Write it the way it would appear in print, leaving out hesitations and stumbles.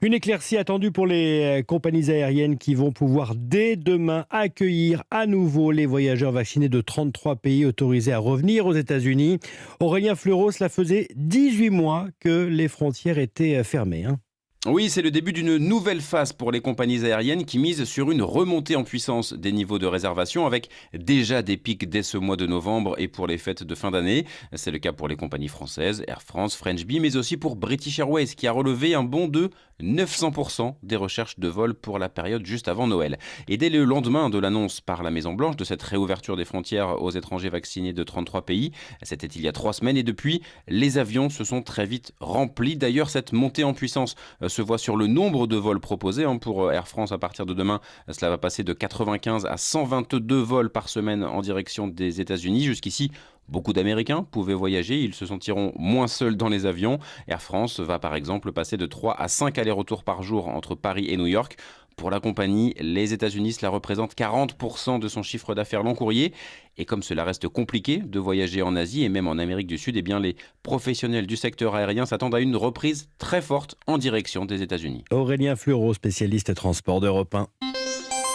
Une éclaircie attendue pour les compagnies aériennes qui vont pouvoir dès demain accueillir à nouveau les voyageurs vaccinés de 33 pays autorisés à revenir aux États-Unis. Aurélien Fleureau, cela faisait 18 mois que les frontières étaient fermées, hein. Oui, c'est le début d'une nouvelle phase pour les compagnies aériennes qui misent sur une remontée en puissance des niveaux de réservation avec déjà des pics dès ce mois de novembre et pour les fêtes de fin d'année. C'est le cas pour les compagnies françaises, Air France, French Bee, mais aussi pour British Airways qui a relevé un bond de 900% des recherches de vol pour la période juste avant Noël. Et dès le lendemain de l'annonce par la Maison-Blanche de cette réouverture des frontières aux étrangers vaccinés de 33 pays, c'était il y a 3 semaines et depuis, les avions se sont très vite remplis. D'ailleurs, cette montée en puissance se voit sur le nombre de vols proposés. Pour Air France, à partir de demain, cela va passer de 95 à 122 vols par semaine en direction des États-Unis. Jusqu'ici, beaucoup d'Américains pouvaient voyager, ils se sentiront moins seuls dans les avions. Air France va par exemple passer de 3 à 5 allers-retours par jour entre Paris et New York. Pour la compagnie, les États-Unis, cela représente 40% de son chiffre d'affaires long courrier. Et comme cela reste compliqué de voyager en Asie et même en Amérique du Sud, eh bien les professionnels du secteur aérien s'attendent à une reprise très forte en direction des États-Unis. Aurélien Fleureau, spécialiste transport d'Europe 1.